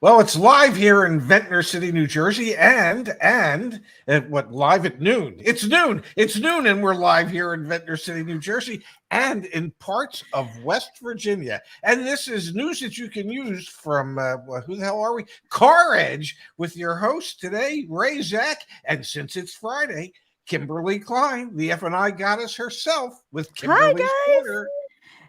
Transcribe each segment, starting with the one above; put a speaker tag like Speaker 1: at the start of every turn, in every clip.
Speaker 1: Well, it's live here in Ventnor City, New Jersey, and live at noon. It's noon. It's noon, and we're live here in Ventnor City, New Jersey, and in parts of West Virginia. And this is news that you can use from who the hell are we? CarEdge, with your host today, Ray Zach, and since it's Friday, Kimberly Kline, the F&I goddess herself, with Kimberly's Corner.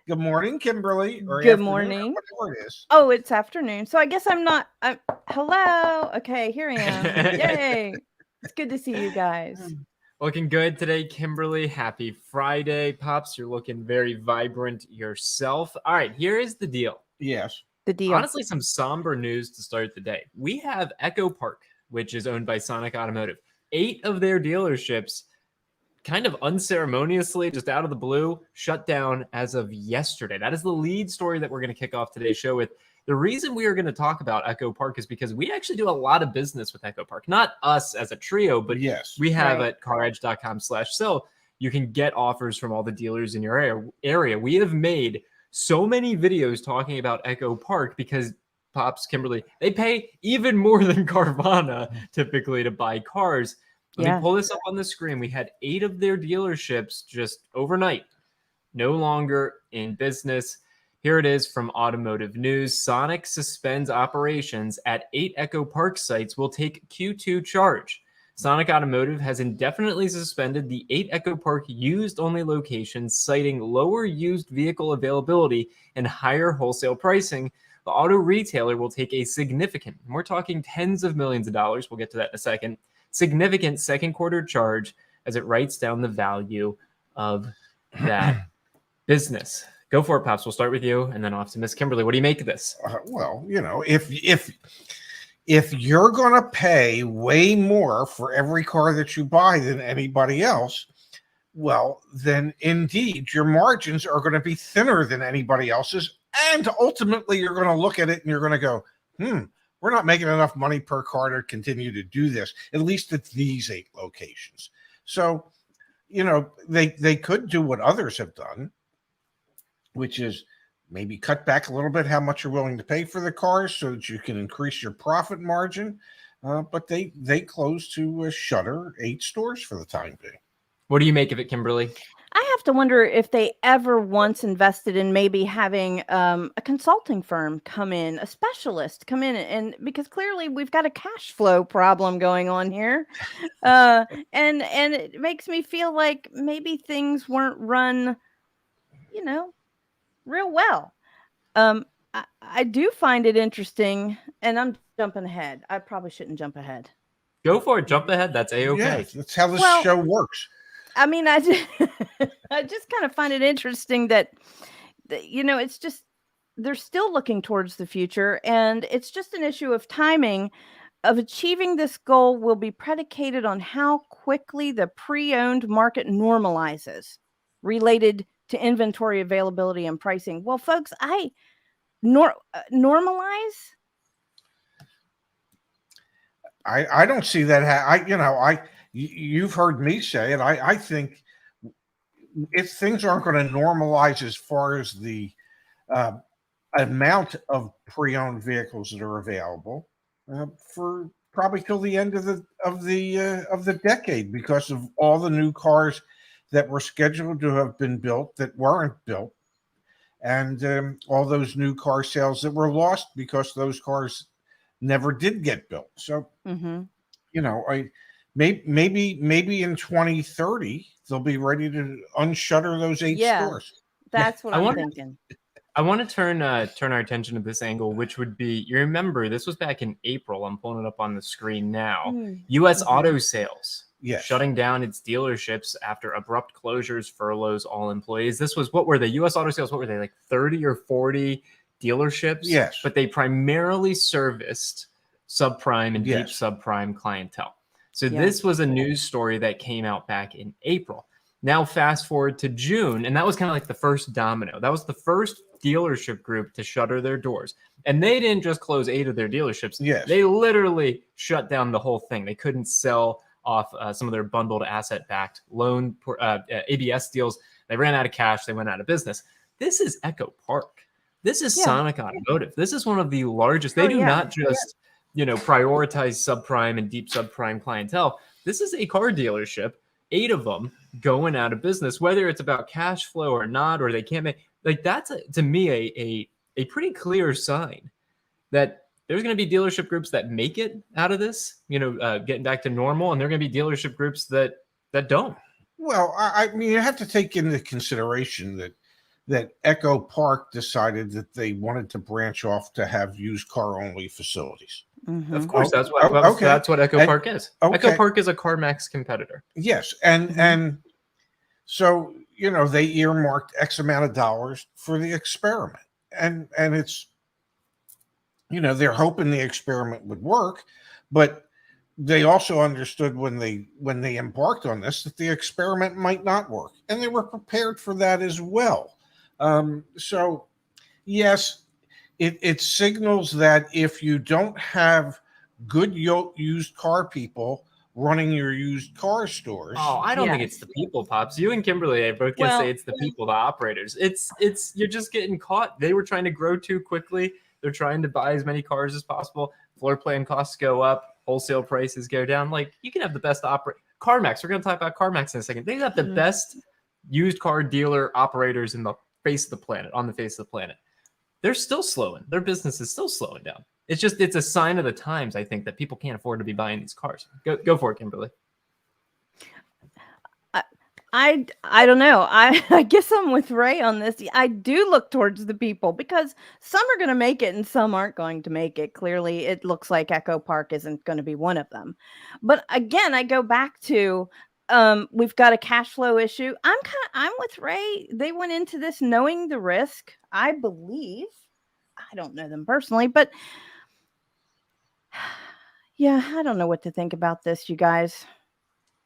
Speaker 1: Good morning, Kimberly. Or
Speaker 2: good morning.
Speaker 1: Or whatever it is.
Speaker 2: Oh, it's afternoon. So I guess hello. Okay, here I am. Yay. It's good to see you guys.
Speaker 3: Looking good today, Kimberly. Happy Friday. Pops, you're looking very vibrant yourself. All right, here is the deal.
Speaker 1: Yes.
Speaker 2: The deal.
Speaker 3: Honestly, some somber news to start the day. We have EchoPark, which is owned by Sonic Automotive. 8 of their dealerships kind of unceremoniously, just out of the blue, shut down as of yesterday. That is the lead story that we're going to kick off today's show with. The reason we are going to talk about EchoPark is because we actually do a lot of business with EchoPark. Not us as a trio, but
Speaker 1: yes,
Speaker 3: we have at CarEdge.com/sell. You can get offers from all the dealers in your area. We have made so many videos talking about EchoPark because Pops, Kimberly, they pay even more than Carvana typically to buy cars. Let me pull this up on the screen. We had 8 of their dealerships just overnight, no longer in business. Here it is from Automotive News. Sonic suspends operations at 8 EchoPark sites, will take Q2 charge. Sonic Automotive has indefinitely suspended the 8 EchoPark used-only locations, citing lower used vehicle availability and higher wholesale pricing. The auto retailer will take a significant, and we're talking tens of millions of dollars, we'll get to that in a second, significant second quarter charge as it writes down the value of that business. Go for it, Pops. We'll start with you and then off to Miss Kimberly. What do you make of this?
Speaker 1: Well, you know, if you're going to pay way more for every car that you buy than anybody else, well, then indeed your margins are going to be thinner than anybody else's. And ultimately, you're going to look at it and you're going to go, we're not making enough money per car to continue to do this, at least at these 8 locations. So, you know, they could do what others have done, which is maybe cut back a little bit how much you're willing to pay for the cars so that you can increase your profit margin. But they closed to shutter 8 stores for the time being.
Speaker 3: What do you make of it, Kimberly?
Speaker 2: I have to wonder if they ever once invested in maybe having a consulting firm come in, a specialist come in, and because clearly we've got a cash flow problem going on here, and it makes me feel like maybe things weren't run, you know, real well. I do find it interesting, and I'm jumping ahead. I probably shouldn't jump ahead.
Speaker 3: Go for it. Jump ahead. That's A-okay.
Speaker 1: Yeah, that's how this show works.
Speaker 2: I mean, I just kind of find it interesting that, you know, it's just, they're still looking towards the future, and it's just an issue of timing of achieving this goal will be predicated on how quickly the pre-owned market normalizes related to inventory availability and pricing. Well, folks, normalize?
Speaker 1: I don't see that. You've heard me say it. I think if things aren't going to normalize as far as the amount of pre-owned vehicles that are available for probably till the end of the decade, because of all the new cars that were scheduled to have been built that weren't built, and all those new car sales that were lost because those cars never did get built. So, you know, Maybe in 2030 they'll be ready to unshutter those 8 stores.
Speaker 2: That's what I'm thinking.
Speaker 3: I want to turn our attention to this angle, which would be, you remember, this was back in April. I'm pulling it up on the screen now. U.S. Auto Sales shutting down its dealerships after abrupt closures, furloughs, all employees. This was, what were they? U.S. Auto Sales, what were they, like 30 or 40 dealerships?
Speaker 1: Yes.
Speaker 3: But they primarily serviced subprime and deep subprime clientele. So this was a news story that came out back in April. Now fast forward to June, and that was kind of like the first domino. That was the first dealership group to shutter their doors. And they didn't just close 8 of their dealerships.
Speaker 1: Yes.
Speaker 3: They literally shut down the whole thing. They couldn't sell off some of their bundled asset-backed loan ABS deals. They ran out of cash. They went out of business. This is EchoPark. This is
Speaker 2: Yeah.
Speaker 3: Sonic Automotive. This is one of the largest. They
Speaker 2: Oh,
Speaker 3: do
Speaker 2: yeah.
Speaker 3: not just, prioritize subprime and deep subprime clientele. This is a car dealership, 8 of them going out of business, whether it's about cash flow or not, or they can't make, like, that's to me a pretty clear sign that there's going to be dealership groups that make it out of this, getting back to normal, and there are going to be dealership groups that don't.
Speaker 1: Well, I mean, you have to take into consideration that EchoPark decided that they wanted to branch off to have used car only facilities.
Speaker 2: Mhm.
Speaker 3: Of course, that's what
Speaker 1: okay.
Speaker 3: that's what EchoPark is.
Speaker 1: okay.
Speaker 3: EchoPark is a CarMax competitor.
Speaker 1: Yes, and so they earmarked X amount of dollars for the experiment, and it's they're hoping the experiment would work, but they also understood when they embarked on this that the experiment might not work, and they were prepared for that as well. So yes, it signals that if you don't have good used car people running your used car stores.
Speaker 3: Oh, I don't think
Speaker 2: Yes.
Speaker 3: it's the people, Pops. You and Kimberly both can say it's the people, the operators. It's you're just getting caught. They were trying to grow too quickly. They're trying to buy as many cars as possible. Floor plan costs go up, wholesale prices go down. Like, you can have the best CarMax. We're going to talk about CarMax in a second. They have the best used car dealer operators in the face of the planet, on the face of the planet. They're still slowing. Their business is still slowing down. It's a sign of the times, I think, that people can't afford to be buying these cars. Go for it, Kimberly.
Speaker 2: I don't know. I guess I'm with Ray on this. I do look towards the people because some are going to make it and some aren't going to make it. Clearly, it looks like EchoPark isn't going to be one of them. But again, I go back to we've got a cash flow issue. I'm with Ray. They went into this knowing the risk. I believe. I don't know them personally, but yeah, I don't know what to think about this, you guys.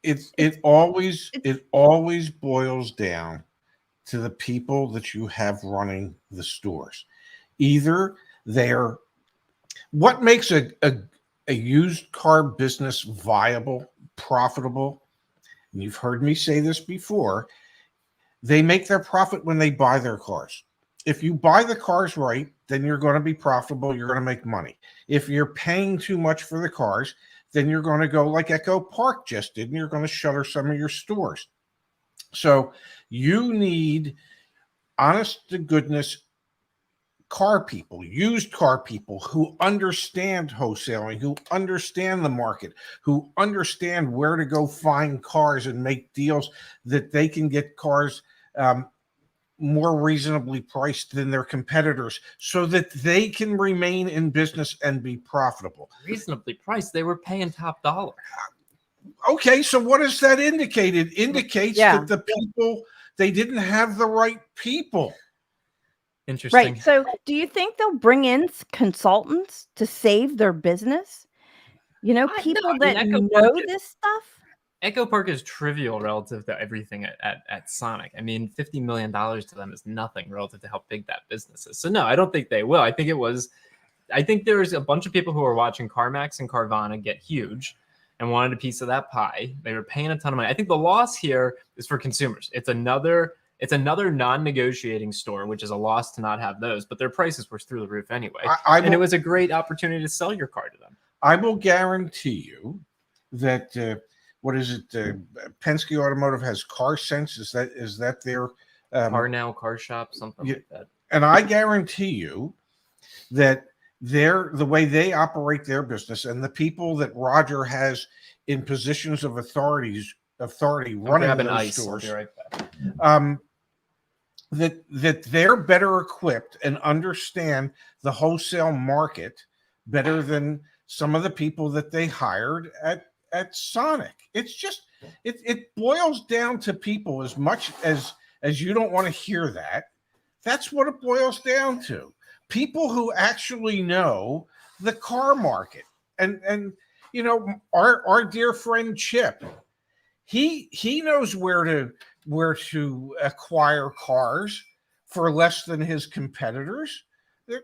Speaker 1: It always boils down to the people that you have running the stores. Either they're what makes a used car business viable, profitable, and you've heard me say this before, they make their profit when they buy their cars. If you buy the cars right, then you're going to be profitable, you're going to make money. If you're paying too much for the cars, then you're going to go like EchoPark just did, and you're going to shutter some of your stores. So you need honest to goodness car people, used car people who understand wholesaling, who understand the market, who understand where to go find cars and make deals that they can get cars more reasonably priced than their competitors so that they can remain in business and be profitable.
Speaker 3: Reasonably priced. They were paying top dollar.
Speaker 1: Okay, so what does that indicate? It indicates that the people, they didn't have the right people.
Speaker 3: Interesting.
Speaker 2: Right. So do you think they'll bring in consultants to save their business? People that know this stuff?
Speaker 3: EchoPark is trivial relative to everything at Sonic. I mean, $50 million to them is nothing relative to how big that business is. So no, I don't think they will. I think there's a bunch of people who are watching CarMax and Carvana get huge and wanted a piece of that pie. They were paying a ton of money. I think the loss here is for consumers. It's another non-negotiating store, which is a loss to not have those, but their prices were through the roof anyway. And it was a great opportunity to sell your car to them.
Speaker 1: I will guarantee you that what is it? Penske Automotive has CarSense. Is that their
Speaker 3: Car Now, Car Shop, something like that?
Speaker 1: And I guarantee you that the way they operate their business and the people that Roger has in positions of authority running those stores,
Speaker 3: I'll be right back.
Speaker 1: that they're better equipped and understand the wholesale market better than some of the people that they hired at Sonic. It's just it boils down to people. As much as you don't want to hear that, that's what it boils down to. People who actually know the car market. And our dear friend Chip, he knows where to acquire cars for less than his competitors.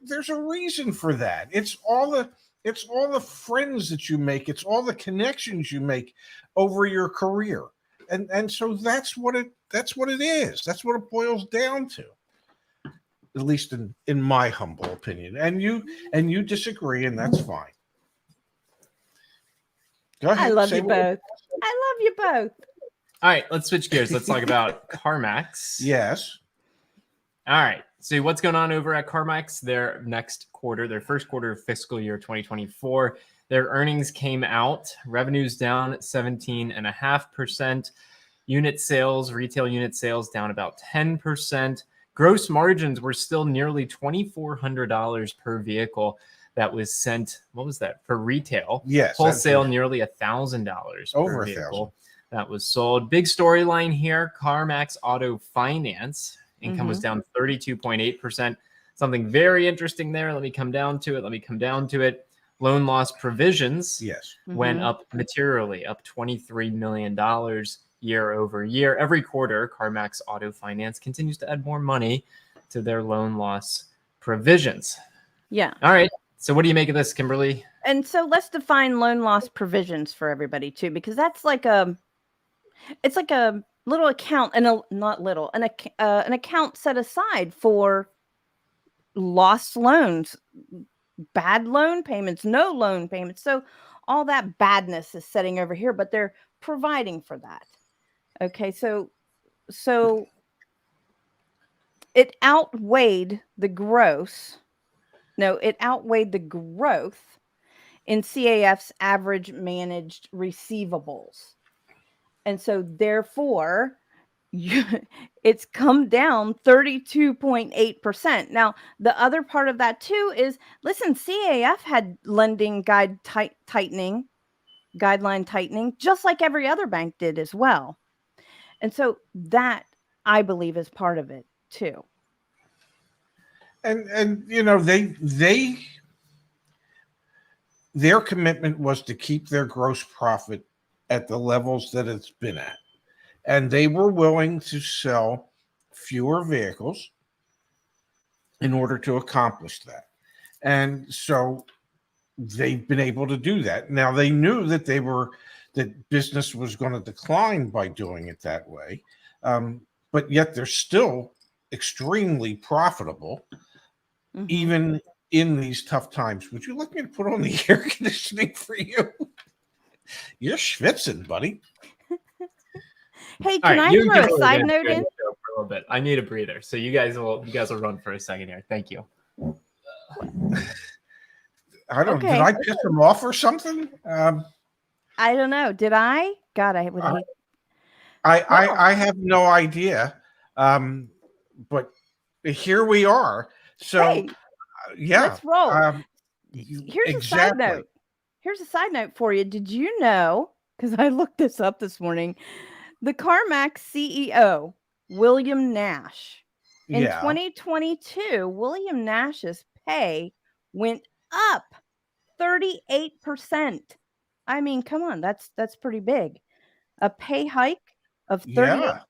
Speaker 1: There's a reason for that. It's all the friends that you make. It's all the connections you make over your career. And so that's what it is. That's what it boils down to. at least in my humble opinion. And you disagree, and that's fine. Go ahead.
Speaker 2: I love
Speaker 1: say
Speaker 2: you
Speaker 1: what-
Speaker 2: both. I love you both.
Speaker 3: All right, let's switch gears. Let's talk about CarMax.
Speaker 1: Yes.
Speaker 3: All right. So what's going on over at CarMax? Their next quarter, their first quarter of fiscal year 2024, their earnings came out. Revenues down 17.5%. Unit sales, retail unit sales down about 10%. Gross margins were still nearly $2,400 per vehicle that was sent. What was that for retail?
Speaker 1: Yes.
Speaker 3: Wholesale nearly $1,000
Speaker 1: Over
Speaker 3: per
Speaker 1: 1,000.
Speaker 3: vehicle that was sold. Big storyline here: CarMax Auto Finance income was down 32.8%. Something very interesting there. Let me come down to it. Loan loss provisions
Speaker 1: Yes.
Speaker 3: went up materially, up $23 million year over year. Every quarter, CarMax Auto Finance continues to add more money to their loan loss provisions.
Speaker 2: Yeah.
Speaker 3: All right. So what do you make of this, Kimberly?
Speaker 2: And so let's define loan loss provisions for everybody too, because that's like it's like a little account, and an account set aside for lost loans, bad loan payments, no loan payments. So all that badness is sitting over here, but they're providing for that. Okay, so it outweighed the growth in CAF's average managed receivables. And so therefore, it's come down 32.8%. Now, the other part of that too is, listen, CAF had lending guideline tightening, just like every other bank did as well. And so that, I believe, is part of it too.
Speaker 1: And their commitment was to keep their gross profit at the levels that it's been at. And they were willing to sell fewer vehicles in order to accomplish that. And so they've been able to do that. Now, they knew that business was going to decline by doing it that way. But yet they're still extremely profitable, even in these tough times. Would you like me to put on the air conditioning for you? You're schwitzing, buddy.
Speaker 2: Hey, can I throw a side note in?
Speaker 3: For a little bit. I need a breather. So you guys will run for a second here. Thank you.
Speaker 1: I don't. Did I piss him off or something?
Speaker 2: I don't know. Did I? God, I would hate.
Speaker 1: I have no idea. But here we are. So
Speaker 2: hey,
Speaker 1: yeah,
Speaker 2: let's roll. Here's a side note. Here's a side note for you. Did you know? Because I looked this up this morning. The CarMax CEO, William Nash, in 2022, William Nash's pay went up 38%. I mean, come on, that's pretty big. A pay hike of 38%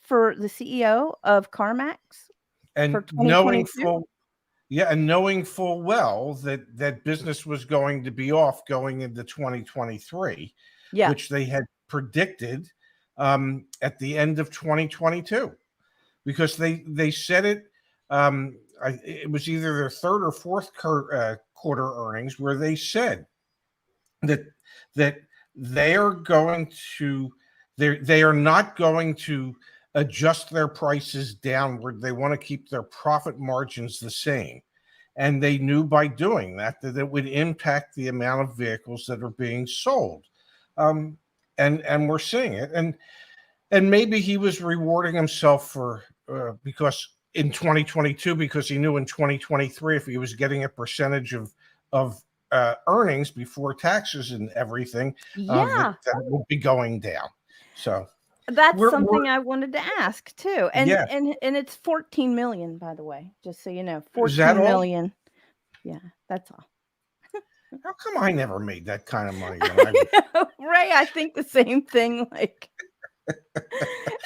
Speaker 2: for the CEO of CarMax,
Speaker 1: and
Speaker 2: for
Speaker 1: knowing full well that business was going to be off going into 2023, which they had predicted at the end of 2022, because they said it. It was either their third or fourth quarter earnings where they said that they are not going to adjust their prices downward. They want to keep their profit margins the same. And they knew by doing that it would impact the amount of vehicles that are being sold. And we're seeing it. And maybe he was rewarding himself for because in 2022, because he knew in 2023, if he was getting a percentage of earnings before taxes and everything, that would be going down. So
Speaker 2: that's something I wanted to ask too. And it's 14 million, by the way, just so you know. 14 million. Yeah, that's all.
Speaker 1: How come I never made that kind of money?
Speaker 2: Ray, I think the same thing. Like,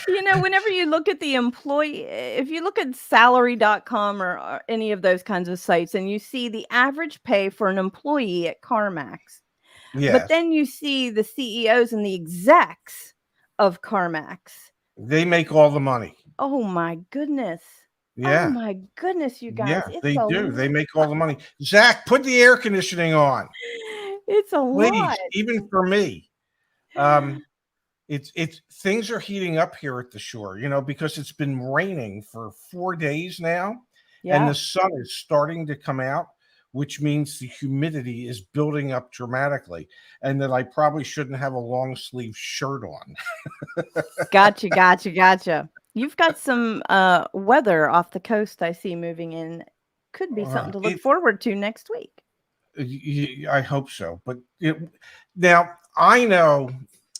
Speaker 2: whenever you look at the employee, if you look at salary.com or any of those kinds of sites, and you see the average pay for an employee at CarMax, but then you see the CEOs and the execs of CarMax,
Speaker 1: they make all the money.
Speaker 2: Oh my goodness. Oh
Speaker 1: Yeah.
Speaker 2: my goodness, you guys,
Speaker 1: Yeah,
Speaker 2: it's
Speaker 1: they
Speaker 2: a
Speaker 1: do. They
Speaker 2: lot.
Speaker 1: make all the money. Zach, put the air conditioning on,
Speaker 2: It's a lot.
Speaker 1: please, even for me. Um, it's things are heating up here at the shore, because it's been raining for 4 days now, and the
Speaker 2: Yeah.
Speaker 1: sun is starting to come out, which means the humidity is building up dramatically, and that I probably shouldn't have a long sleeve shirt on.
Speaker 2: Gotcha, gotcha, gotcha. You've got some weather off the coast I see moving in. Could be something to look
Speaker 1: It
Speaker 2: forward to next week.
Speaker 1: I hope so. But now I know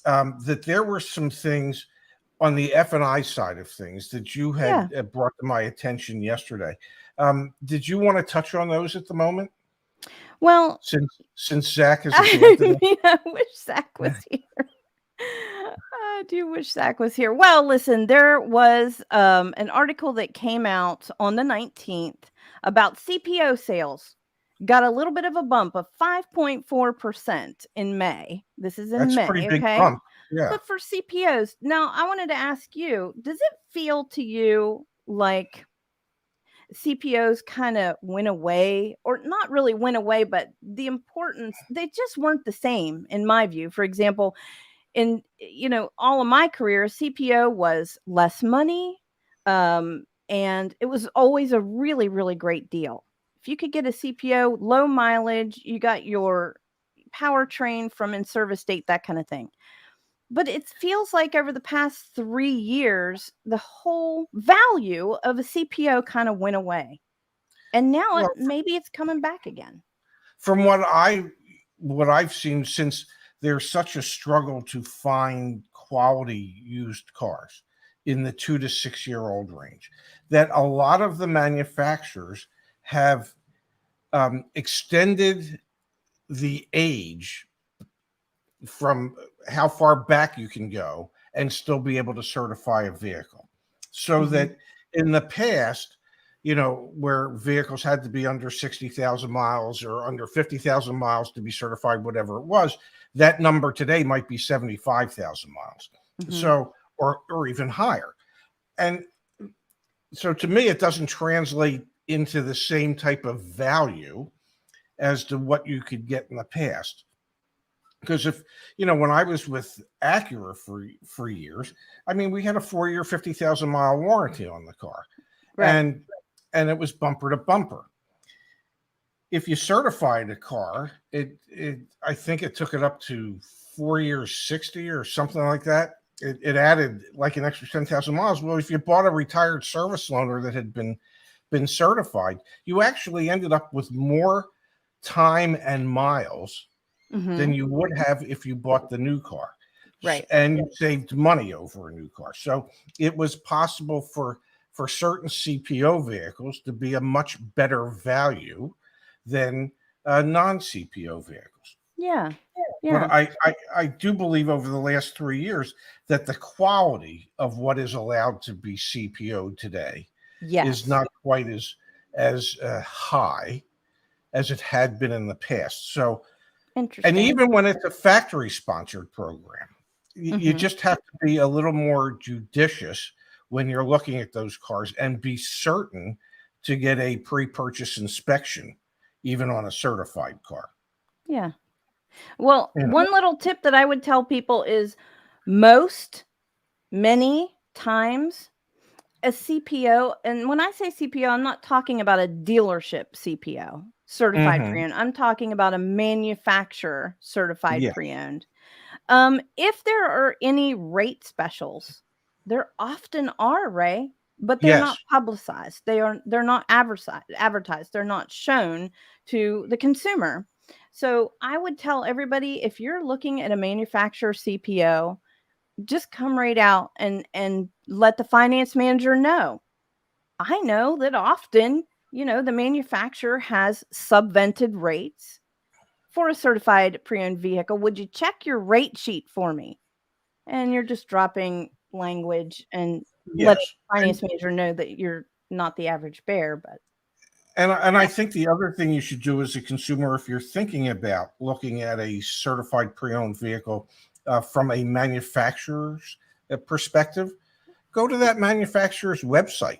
Speaker 1: that there were some things on the F&I side of things that you
Speaker 2: Yeah.
Speaker 1: had brought to my attention yesterday. Did you want to touch on those at the moment,
Speaker 2: Well,
Speaker 1: since Zach has abandoned us?
Speaker 2: I wish Zach was here. I do wish Zach was here. Well, listen, there was an article that came out on the 19th about CPO sales. Got a little bit of a bump of 5.4% in May. This is in
Speaker 1: That's a pretty
Speaker 2: May,
Speaker 1: big
Speaker 2: okay?
Speaker 1: bump. Yeah.
Speaker 2: But for CPOs, now I wanted to ask you, does it feel to you like CPOs kind of went away, or not really went away, but the importance, they just weren't the same in my view? For example, in all of my career, CPO was less money, and it was always a really, really great deal. If you could get a CPO, low mileage, you got your powertrain from in service date, that kind of thing. But it feels like over the past 3 years, the whole value of a CPO kind of went away. And now
Speaker 1: Well,
Speaker 2: maybe it's coming back again.
Speaker 1: from what I've seen, since there's such a struggle to find quality used cars in the 2 to 6 year old range, that a lot of the manufacturers have extended the age from how far back you can go and still be able to certify a vehicle. So that in the past, where vehicles had to be under 60,000 miles or under 50,000 miles to be certified, whatever it was, that number today might be 75,000 miles. So, or even higher. And so to me, it doesn't translate into the same type of value as to what you could get in the past. Because when I was with Acura for years, I mean, we had a 4-year, 50,000 mile warranty on the car,
Speaker 2: Right.
Speaker 1: and it was bumper to bumper. If you certified a car, I think it took it up to 4 years, 60 or something like that. It added like an extra 10,000 miles. Well, if you bought a retired service loaner that had been certified, you actually ended up with more time and miles than you would have if you bought the new car.
Speaker 2: Right.
Speaker 1: And you saved money over a new car. So it was possible for certain CPO vehicles to be a much better value than non-CPO vehicles.
Speaker 2: Yeah.
Speaker 1: But I do believe over the last 3 years that the quality of what is allowed to be CPO today is not quite as high as it had been in the past. So,
Speaker 2: Interesting.
Speaker 1: and even when it's a factory sponsored program, you just have to be a little more judicious when you're looking at those cars and be certain to get a pre-purchase inspection, even on a certified car.
Speaker 2: Yeah. Well, one little tip that I would tell people is many times a CPO, and when I say CPO, I'm not talking about a dealership CPO, certified pre-owned. I'm talking about a manufacturer certified pre-owned. If there are any rate specials, there often are, Ray, but they're not publicized. They're not advertised. They're not shown to the consumer. So I would tell everybody, if you're looking at a manufacturer CPO, just come right out and let the finance manager know. I know that often, the manufacturer has subvented rates for a certified pre-owned vehicle. Would you check your rate sheet for me? And you're just dropping language and let the finance manager know that you're not the average bear. But
Speaker 1: I think the other thing you should do as a consumer, if you're thinking about looking at a certified pre-owned vehicle from a manufacturer's perspective, go to that manufacturer's website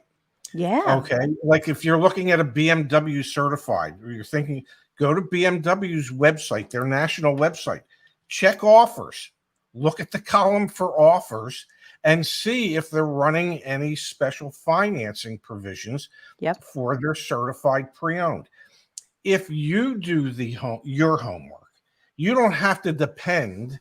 Speaker 2: Yeah.
Speaker 1: Okay. Like if you're looking at a BMW certified, or you're thinking, go to BMW's website, their national website, check offers, look at the column for offers, and see if they're running any special financing provisions
Speaker 2: Yep.
Speaker 1: for their certified pre-owned. If you do your homework, you don't have to depend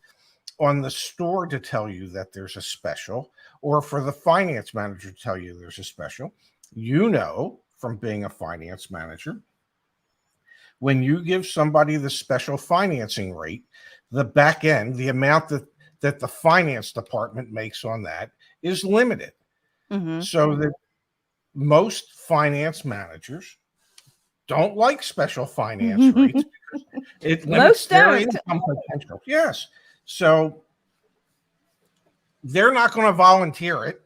Speaker 1: on the store to tell you that there's a special, or for the finance manager to tell you there's a special. You know, from being a finance manager, when you give somebody the special financing rate, the back end, the amount that the finance department makes on that is limited.
Speaker 2: Mm-hmm.
Speaker 1: So that most finance managers don't like special finance rates because it limits
Speaker 2: Most
Speaker 1: their
Speaker 2: don't.
Speaker 1: income potential. Yes. So they're not going to volunteer it.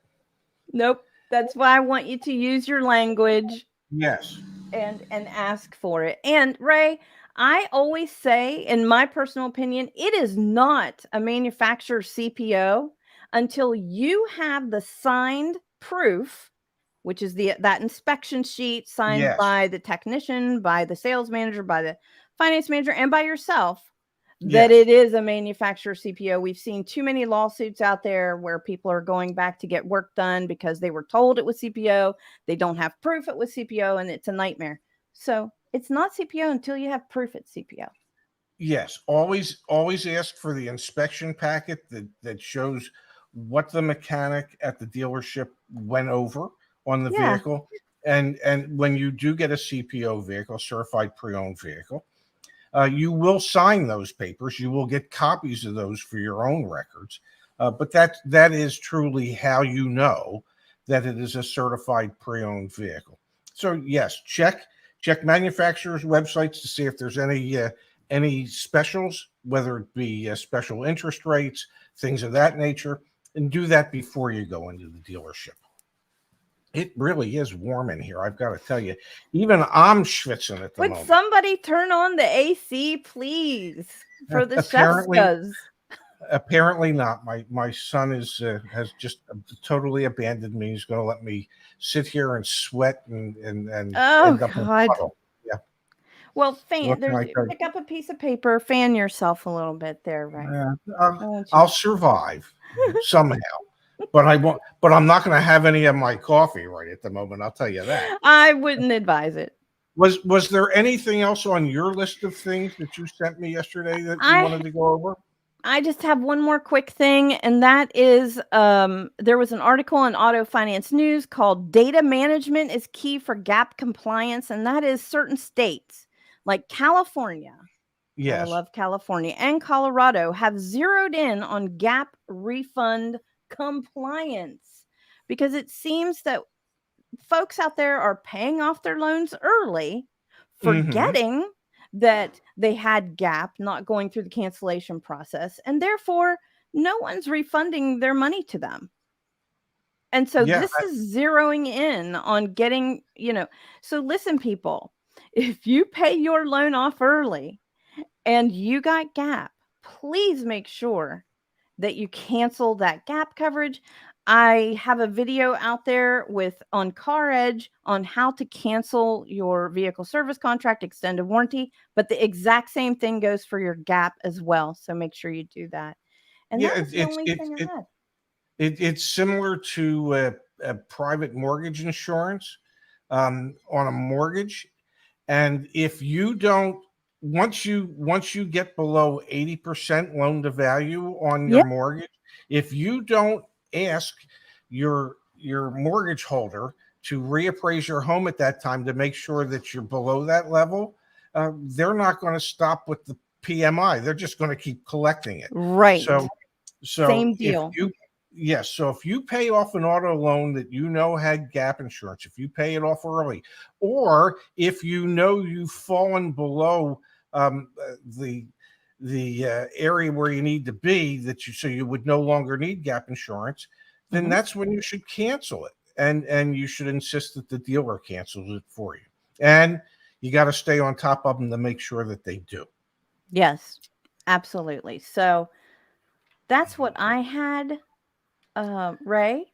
Speaker 2: Nope. That's why I want you to use your language
Speaker 1: Yes.
Speaker 2: and ask for it. And Ray, I always say, in my personal opinion, it is not a manufacturer's CPO until you have the signed proof, which is that inspection sheet signed
Speaker 1: Yes.
Speaker 2: by the technician, by the sales manager, by the finance manager, and by yourself, that
Speaker 1: Yes.
Speaker 2: it is a manufacturer CPO. We've seen too many lawsuits out there where people are going back to get work done because they were told it was CPO. They don't have proof it was CPO, and it's a nightmare. So it's not CPO until you have proof it's CPO.
Speaker 1: Yes. Always ask for the inspection packet that shows what the mechanic at the dealership went over on the
Speaker 2: Yeah.
Speaker 1: vehicle. And when you do get a CPO vehicle, certified pre-owned vehicle, you will sign those papers. You will get copies of those for your own records. But that is truly how you know that it is a certified pre-owned vehicle. So yes, check manufacturers' websites to see if there's any specials, whether it be special interest rates, things of that nature, and do that before you go into the dealership. It really is warm in here, I've got to tell you. Even I'm schwitzing at the
Speaker 2: Would
Speaker 1: moment.
Speaker 2: somebody turn on the AC, please, for the Shefskas?
Speaker 1: Apparently not. My son has just totally abandoned me. He's going to let me sit here and sweat and
Speaker 2: Oh,
Speaker 1: end up in a
Speaker 2: God.
Speaker 1: puddle. Yeah.
Speaker 2: Well,
Speaker 1: What can I tell you?
Speaker 2: pick up a piece of paper, fan yourself a little bit there, right?
Speaker 1: I'll survive somehow, but I won't. But I'm not going to have any of my coffee right at the moment. I'll tell you that.
Speaker 2: I wouldn't advise it.
Speaker 1: Was there anything else on your list of things that you sent me yesterday that you wanted to go over?
Speaker 2: I just have one more quick thing, and that is there was an article in Auto Finance News called Data Management is Key for Gap Compliance, and that is certain states like California.
Speaker 1: Yes.
Speaker 2: I love California, and Colorado have zeroed in on gap refund compliance because it seems that folks out there are paying off their loans early, forgetting that they had gap, not going through the cancellation process, and therefore no one's refunding their money to them. And so this is zeroing in on getting, so listen, people, if you pay your loan off early and you got gap, please make sure that you cancel that gap coverage. I have a video out there on CarEdge on how to cancel your vehicle service contract, extended warranty, but the exact same thing goes for your gap as well. So make sure you do that. And that's the only thing I had.
Speaker 1: It's similar to a private mortgage insurance on a mortgage. And if you don't, once you get below 80% loan to value on your mortgage, if you don't ask your mortgage holder to reappraise your home at that time to make sure that you're below that level, they're not going to stop with the PMI. They're just going to keep collecting it.
Speaker 2: Right.
Speaker 1: So
Speaker 2: same deal.
Speaker 1: So if you pay off an auto loan that you know had gap insurance, if you pay it off early, or if you know you've fallen below the area where you need to be, so you would no longer need gap insurance, then that's when you should cancel it, and you should insist that the dealer cancels it for you, and you got to stay on top of them to make sure that they do.
Speaker 2: Yes, absolutely. So that's what I had. Ray?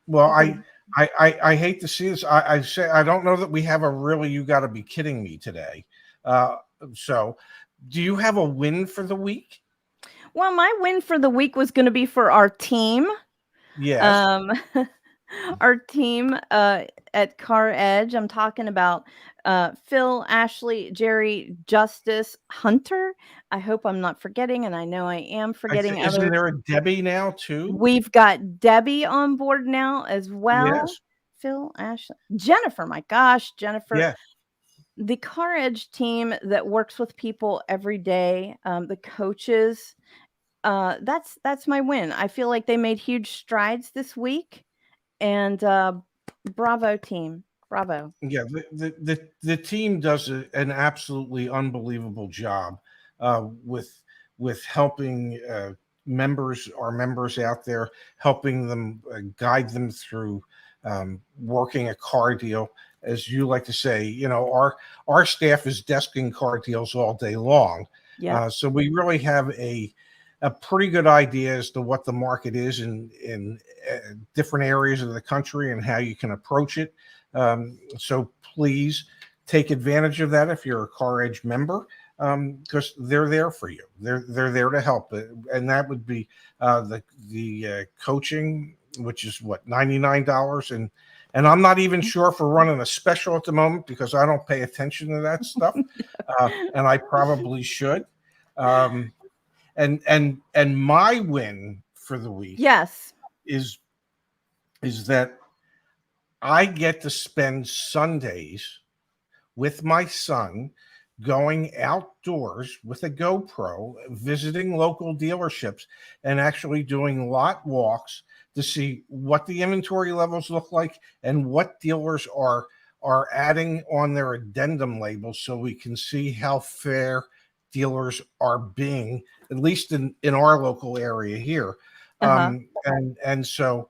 Speaker 1: Well, I hate to see this. I say I don't know that we have a really you got to be kidding me today. Uh, so, do you have a win for the week?
Speaker 2: Well, my win for the week was going to be for our team.
Speaker 1: Yes.
Speaker 2: Um, our team at CarEdge. I'm talking about Phil, Ashley, Jerry, Justice, Hunter. I hope I'm not forgetting, and I know I am forgetting
Speaker 1: Isn't
Speaker 2: others.
Speaker 1: there a Debbie now too?
Speaker 2: We've got Debbie on board now as well.
Speaker 1: Yes.
Speaker 2: Phil, Ashley, Jennifer. My gosh, Jennifer.
Speaker 1: Yeah.
Speaker 2: The CarEdge team that works with people every day, the coaches. That's my win. I feel like they made huge strides this week, and bravo team, bravo.
Speaker 1: Yeah, the team does an absolutely unbelievable job with helping our members out there, helping them guide them through working a car deal. As you like to say, our staff is desking car deals all day long.
Speaker 2: Yeah.
Speaker 1: So we really have a pretty good idea as to what the market is in different areas of the country and how you can approach it. So please take advantage of that if you're a CarEdge member, because they're there for you. They're there to help, and that would be the coaching, which is what $99, and I'm not even sure if we're running a special at the moment because I don't pay attention to that stuff, and I probably should. And my win for the week,
Speaker 2: Yes.
Speaker 1: is that I get to spend Sundays with my son going outdoors with a GoPro, visiting local dealerships, and actually doing lot walks to see what the inventory levels look like and what dealers are adding on their addendum labels, so we can see how fair dealers are being, at least in our local area here.
Speaker 2: Uh-huh.
Speaker 1: And so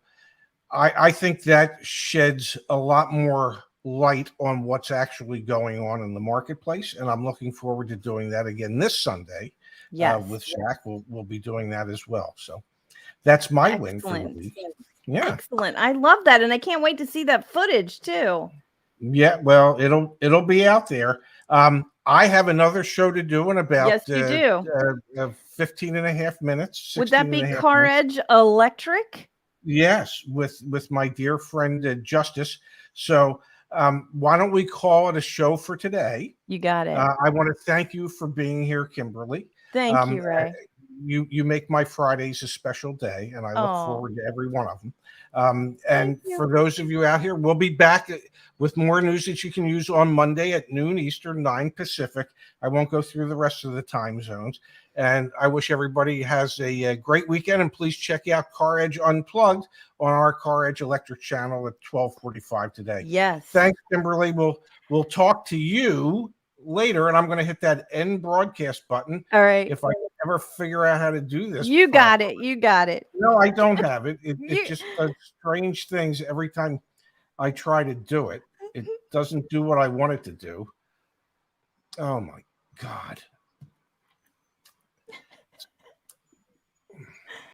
Speaker 1: I think that sheds a lot more light on what's actually going on in the marketplace, and I'm looking forward to doing that again this Sunday.
Speaker 2: Yes.
Speaker 1: With Shaq, we'll be doing that as well. So that's my win for the
Speaker 2: Excellent.
Speaker 1: week. Yeah,
Speaker 2: Excellent. I love that, and I can't wait to see that footage too.
Speaker 1: yeah. Well, it'll be out there. I have another show to do in about
Speaker 2: Yes, you do.
Speaker 1: 15 and a half minutes.
Speaker 2: Would that
Speaker 1: 16
Speaker 2: be
Speaker 1: and a half minutes.
Speaker 2: CarEdge Electric?
Speaker 1: Yes, with my dear friend Justice. So why don't we call it a show for today?
Speaker 2: You got it.
Speaker 1: I want to thank you for being here, Kimberly.
Speaker 2: Thank you, Ray.
Speaker 1: You make my Fridays a special day, and I look
Speaker 2: Oh.
Speaker 1: forward to every one of them. And
Speaker 2: Thank you.
Speaker 1: for those of you out here, we'll be back with more news that you can use on Monday at noon Eastern, 9 Pacific. I won't go through the rest of the time zones. And I wish everybody has a great weekend. And please check out CarEdge Unplugged on our CarEdge Electric channel at 12:45 today.
Speaker 2: Yes.
Speaker 1: Thanks, Kimberly. We'll talk to you later, and I'm going to hit that end broadcast button.
Speaker 2: All right.
Speaker 1: If I ever figure out how to do this.
Speaker 2: You got it. You got it.
Speaker 1: No, I don't have it. It
Speaker 2: You-
Speaker 1: just does strange things every time I try to do it. It doesn't do what I want it to do. Oh my God.